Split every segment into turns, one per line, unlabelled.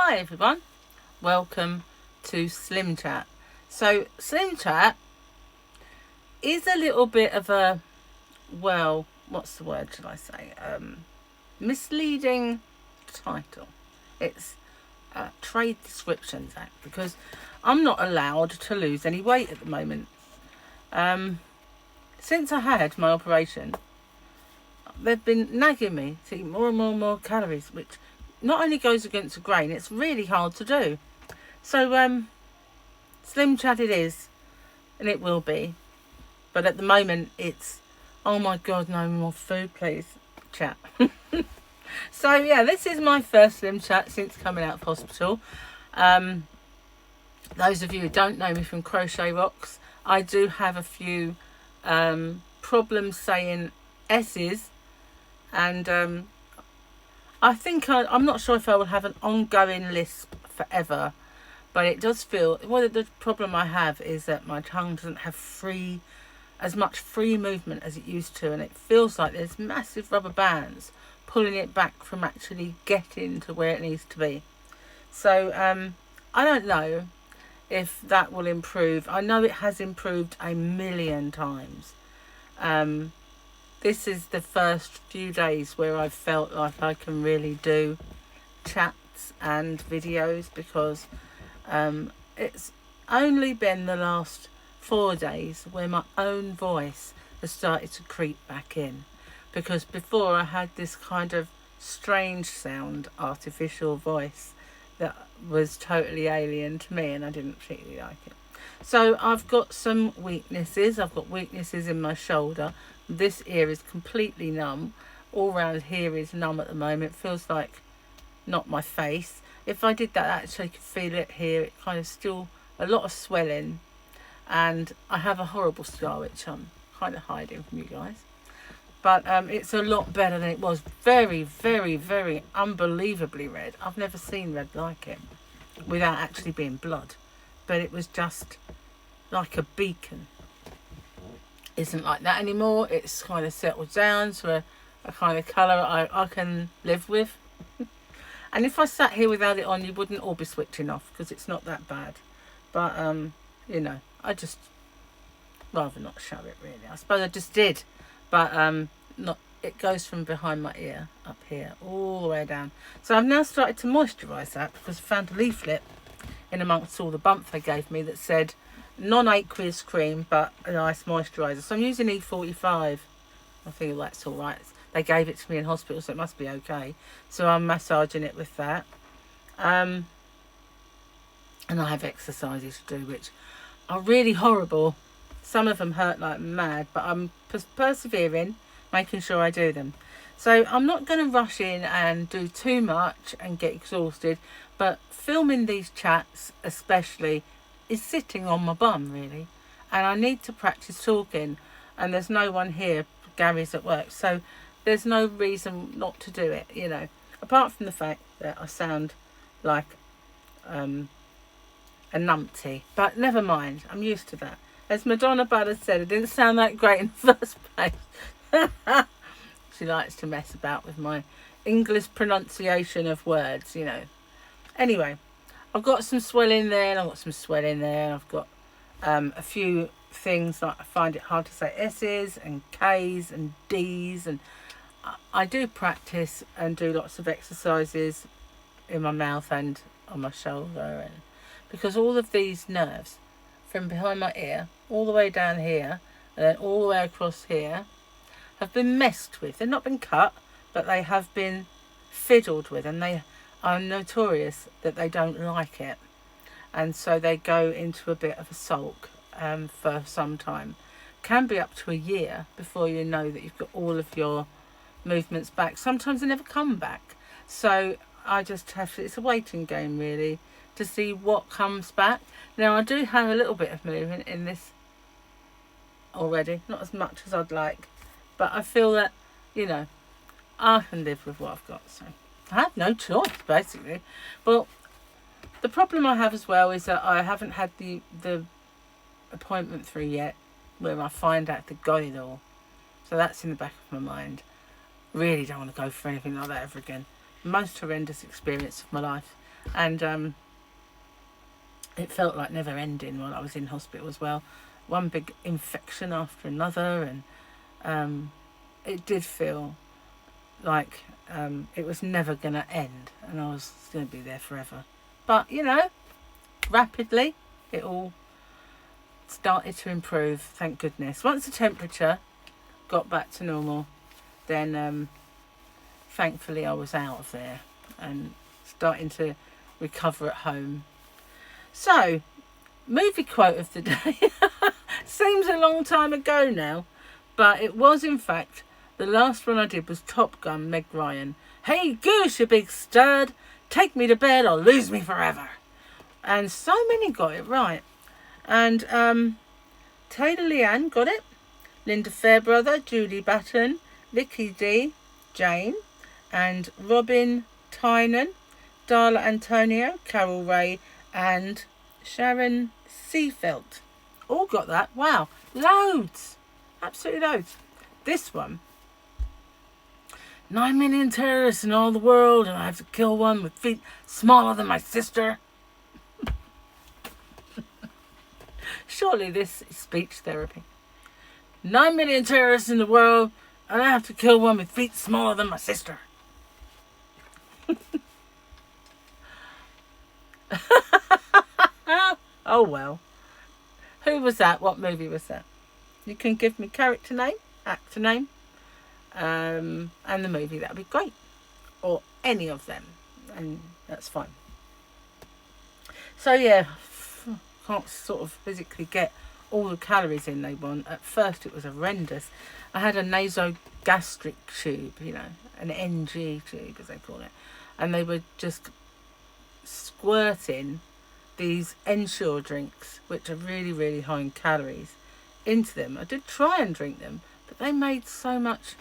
Hi everyone, welcome to SlimChat. So SlimChat is a little bit of a, well, what's the word should I say, misleading title. It's a Trade Descriptions Act because I'm not allowed to lose any weight at the moment. Since I had my operation, they've been nagging me to eat more and more calories, which not only goes against the grain, it's really hard to do. So SlimChat it is, and it will be, but at the moment it's, oh my god, no more food please chat. So yeah, this is my first SlimChat since coming out of hospital. Those of you who don't know me from Crochet Rocks, I do have a few problems saying S's, and I think I'm not sure if I will have an ongoing lisp forever, but it does feel, well, the problem I have is that my tongue doesn't have as much free movement as it used to, and it feels like there's massive rubber bands pulling it back from actually getting to where it needs to be. So I don't know if that will improve. I know it has improved a million times. This is the first few days where I've felt like I can really do chats and videos, because it's only been the last 4 days where my own voice has started to creep back in, because before I had this kind of strange sound, artificial voice that was totally alien to me, and I didn't particularly like it. So I've got some weaknesses. I've got weaknesses in my shoulder. This ear is completely numb. All around here is numb at the moment. It feels like not my face. If I did that, I actually could feel it here. It kind of still, a lot of swelling. And I have a horrible scar, which I'm kind of hiding from you guys. But it's a lot better than it was. Very, very, very unbelievably red. I've never seen red like it without actually being blood. But it was just like a beacon. Isn't like that anymore. It's kind of settled down to a kind of colour I can live with. And if I sat here without it on, you wouldn't all be switching off, because it's not that bad. But you know, I just rather not show it really. I suppose I just did, but not. It goes from behind my ear up here all the way down. So I've now started to moisturise that, because I found a leaflet in amongst all the bump they gave me that said non-aqueous cream but a nice moisturiser. So I'm using E45. I think that's all right. They gave it to me in hospital, so it must be okay. So I'm massaging it with that. And I have exercises to do which are really horrible. Some of them hurt like mad, but I'm persevering, making sure I do them. So I'm not going to rush in and do too much and get exhausted, but filming these chats especially is sitting on my bum really, and I need to practice talking, and there's no one here. Gary's at work, so there's no reason not to do it, you know, apart from the fact that I sound like a numpty, but never mind, I'm used to that. As Madonna Butter said, it didn't sound that great in the first place. She likes to mess about with my English pronunciation of words, you know. Anyway, I've got some swelling there, and I've got some swelling there. I've got a few things like I find it hard to say S's and K's and D's, and I do practice and do lots of exercises in my mouth and on my shoulder, and because all of these nerves from behind my ear all the way down here and then all the way across here have been messed with. They've not been cut, but they have been fiddled with, and they are notorious that they don't like it, and so they go into a bit of a sulk for some time. Can be up to a year before you know that you've got all of your movements back. Sometimes they never come back, so I just have to, it's a waiting game really to see what comes back. Now I do have a little bit of movement in this already, not as much as I'd like, but I feel that, you know, I can live with what I've got, so I have no choice basically. Well, the problem I have as well is that I haven't had the appointment through yet where I find out they've got it all, so that's in the back of my mind. Really don't want to go for anything like that ever again. Most horrendous experience of my life. And it felt like never ending while I was in hospital as well. One big infection after another, and it did feel like it was never going to end, and I was going to be there forever. But, you know, rapidly it all started to improve, thank goodness. Once the temperature got back to normal, then thankfully I was out of there and starting to recover at home. So, movie quote of the day. Seems a long time ago now, but it was in fact the last one I did was Top Gun, Meg Ryan. Hey goose, you big stud, take me to bed or lose me forever. And so many got it right. And Taylor Leanne got it. Linda Fairbrother, Julie Batten, Vicky D, Jane, and Robin Tynan, Darla Antonio, Carol Ray, and Sharon Seafelt. All got that. Wow. Loads. Absolutely loads. This one. 9 million terrorists in all the world, and I have to kill one with feet smaller than my sister. Surely this is speech therapy. 9 million terrorists in the world, and I have to kill one with feet smaller than my sister. Oh well. Who was that? What movie was that? You can give me character name, actor name, and the movie. That'd be great. Or any of them, and that's fine. So yeah, can't sort of physically get all the calories in they want. At first it was horrendous. I had a nasogastric tube, you know, an NG tube as they call it, and they were just squirting these Ensure drinks, which are really, really high in calories, into them. I did try and drink them, but they made so much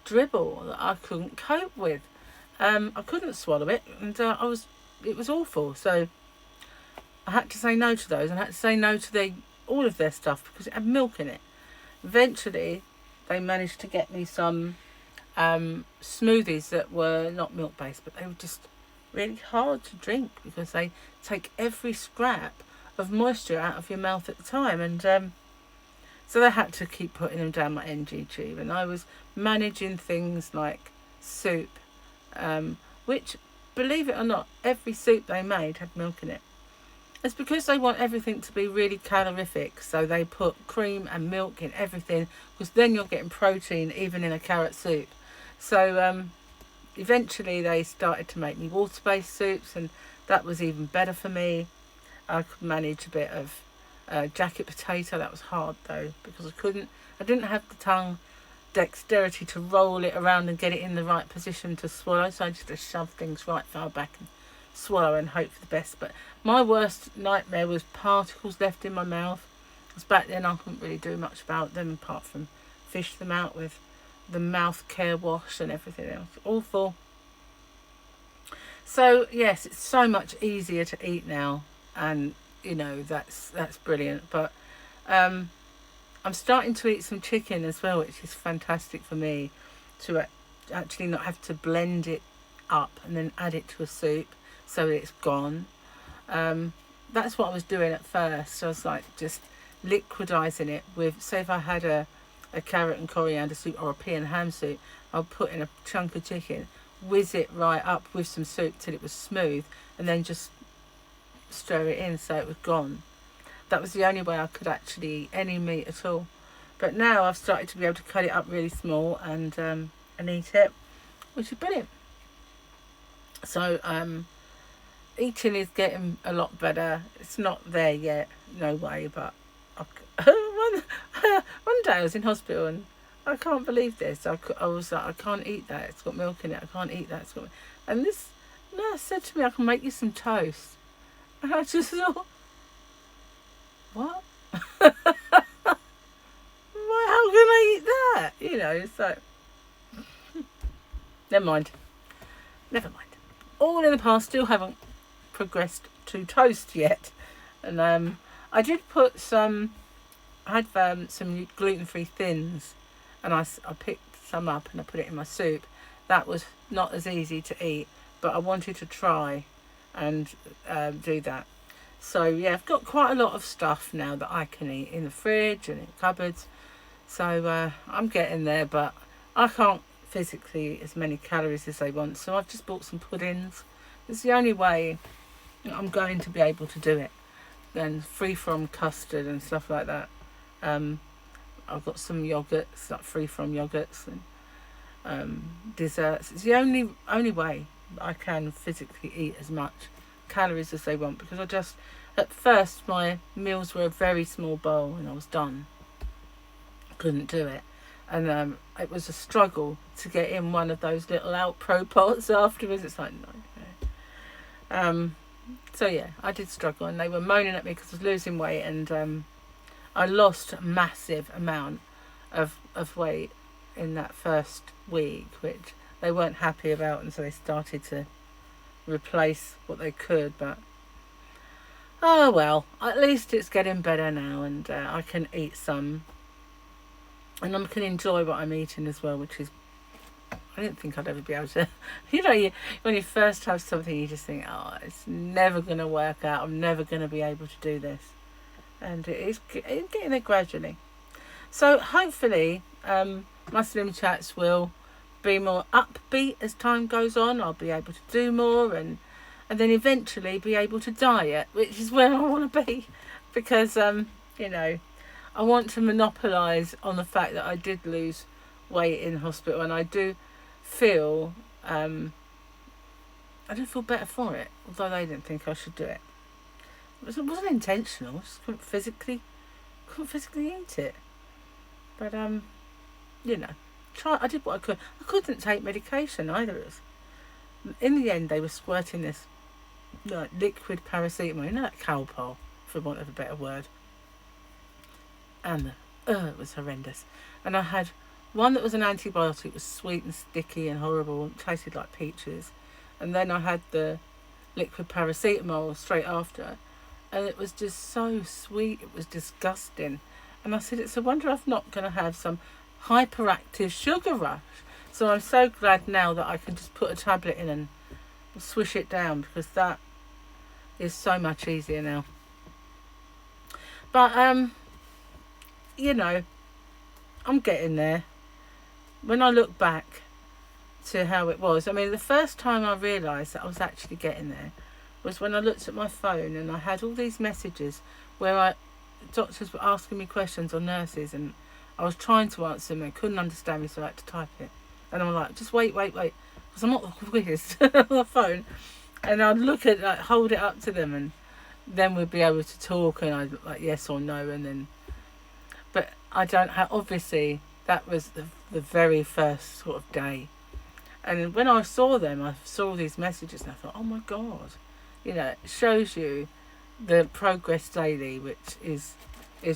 dribble that I couldn't cope with. I couldn't swallow it, and it was awful. So I had to say no to those, and I had to say no to all of their stuff because it had milk in it. Eventually, they managed to get me some smoothies that were not milk based, but they were just really hard to drink because they take every scrap of moisture out of your mouth at the time, and so they had to keep putting them down my NG tube. And I was managing things like soup, which, believe it or not, every soup they made had milk in it. It's because they want everything to be really calorific, so they put cream and milk in everything, because then you're getting protein even in a carrot soup. So eventually they started to make me water-based soups, and that was even better for me. I could manage a bit of jacket potato. That was hard though, because I didn't have the tongue dexterity to roll it around and get it in the right position to swallow, so I just shove things right far back and swallow and hope for the best. But my worst nightmare was particles left in my mouth, because back then I couldn't really do much about them apart from fish them out with the mouth care wash and everything else. Awful. So yes, it's so much easier to eat now, and you know, that's brilliant. But I'm starting to eat some chicken as well, which is fantastic for me, to actually not have to blend it up and then add it to a soup so that it's gone. That's what I was doing at first. So I was like just liquidizing it with, say if I had a carrot and coriander soup or a pea and ham soup, I'll put in a chunk of chicken, whiz it right up with some soup till it was smooth, and then just stir it in so it was gone. That was the only way I could actually eat any meat at all. But now I've started to be able to cut it up really small and eat it, which is brilliant. So eating is getting a lot better. It's not there yet, no way, but one day I was in hospital and I can't believe this. I was like, I can't eat that, it's got milk in it. I can't eat that, it's got milk. And this nurse said to me, I can make you some toast. And I just thought, what? How can I eat that? You know, it's like, never mind. All in the past. Still haven't progressed to toast yet. And I did put some, I had some gluten-free thins, and I picked some up and I put it in my soup. That was not as easy to eat, but I wanted to try and do that. So yeah, I've got quite a lot of stuff now that I can eat in the fridge and in cupboards. So I'm getting there, but I can't physically eat as many calories as they want. So I've just bought some puddings. It's the only way I'm going to be able to do it. And free from custard and stuff like that. I've got some yogurts, like free from yogurts and desserts. It's the only way I can physically eat as much calories as they want, because at first my meals were a very small bowl and I was done. Couldn't do it, and it was a struggle to get in one of those little Outpro pots afterwards. It's like no. So yeah, I did struggle, and they were moaning at me because I was losing weight, and I lost a massive amount of weight in that first week, which they weren't happy about, and so they started to replace what they could. But oh well, at least it's getting better now, and I can eat some, and I can enjoy what I'm eating as well, which is, I didn't think I'd ever be able to. When you first have something, you just think, oh, it's never going to work out. I'm never going to be able to do this. And it's getting there gradually. So hopefully my Slim Chats will be more upbeat as time goes on. I'll be able to do more, and then eventually be able to diet, which is where I want to be. Because, I want to monopolise on the fact that I did lose weight in hospital, and I do feel I don't feel better for it, although they didn't think I should do it. It wasn't intentional. I just couldn't physically eat it. But I did what I could. I couldn't take medication either. In the end, they were squirting this liquid paracetamol, that Calpol, for want of a better word. And it was horrendous. And I had one that was an antibiotic. It was sweet and sticky and horrible. It tasted like peaches. And then I had the liquid paracetamol straight after. And it was just so sweet. It was disgusting. And I said, it's a wonder I'm not going to have some hyperactive sugar rush. So I'm so glad now that I can just put a tablet in and swish it down, because that is so much easier now. But, I'm getting there. When I look back to how it was, the first time I realised that I was actually getting there was when I looked at my phone and I had all these messages where doctors were asking me questions, or nurses, and I was trying to answer them and couldn't understand me, so I had to type it. And I'm like, just wait, because I'm not the quickest on the phone. And I'd hold it up to them, and then we'd be able to talk, and I'd like yes or no, and then. But I don't have, obviously, that was the very first sort of day. And when I saw them, I saw these messages, and I thought, oh my God. It shows you the progress daily, which is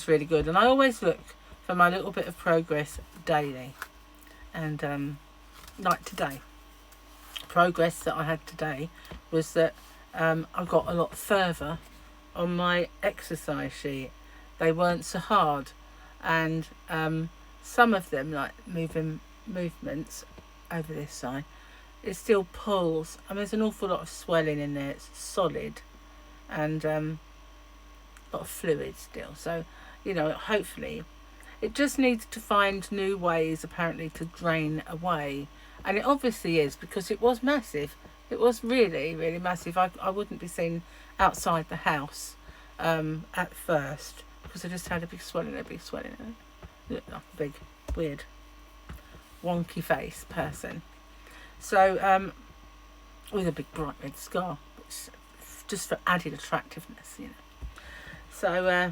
really good. And I always look for my little bit of progress daily. And like today, progress that I had today was that I got a lot further on my exercise sheet. They weren't so hard, and some of them, like movements over this side, it still pulls. There's an awful lot of swelling in there. It's solid, and a lot of fluid still. So hopefully it just needs to find new ways apparently to drain away, and it obviously is, because it was massive. It was really, really massive. I wouldn't be seen outside the house at first, because I just had a big swelling. Looked like a big, weird, wonky face person. So with a big bright red scar, which just for added attractiveness, So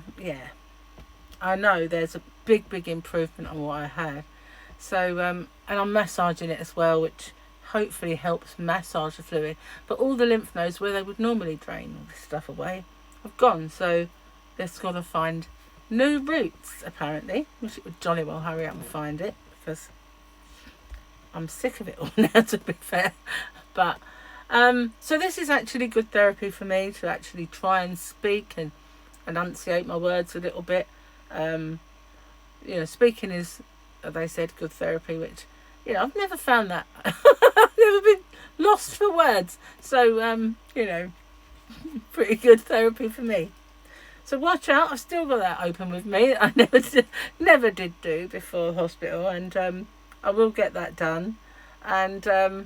I know there's a big improvement on what I had. So and I'm massaging it as well, which hopefully helps massage the fluid. But all the lymph nodes where they would normally drain all this stuff away have gone. So they've got to find new routes, apparently. Wish it would jolly well hurry up and find it, because I'm sick of it all now, to be fair. But so this is actually good therapy for me, to actually try and speak and enunciate my words a little bit. Speaking is, they said, good therapy, which I've never found that. I've never been lost for words. So pretty good therapy for me. So watch out, I've still got that open with me. I never did do before hospital, and I will get that done. And I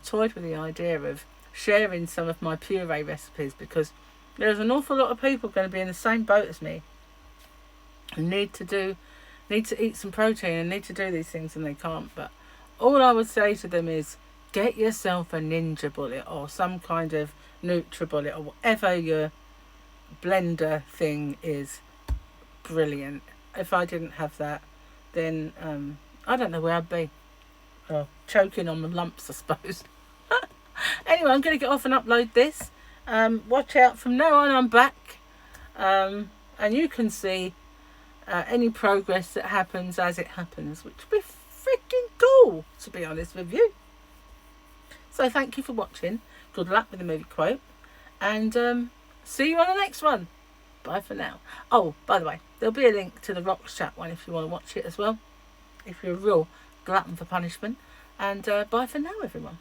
toyed with the idea of sharing some of my puree recipes, because there's an awful lot of people going to be in the same boat as me and need to eat some protein and need to do these things, and they can't. But all I would say to them is, get yourself a Ninja Bullet or some kind of NutriBullet or whatever your blender thing is. Brilliant. If I didn't have that, then I don't know where I'd be. Choking on the lumps, I suppose. Anyway, I'm going to get off and upload this. Watch out, from now on I'm back, and you can see any progress that happens as it happens, which would be freaking cool, to be honest with you. So thank you for watching. Good luck with the movie quote, and see you on the next one. Bye for now. Oh, by the way, there'll be a link to the Rocks Chat one if you want to watch it as well, if you're a real glutton for punishment. And bye for now, everyone.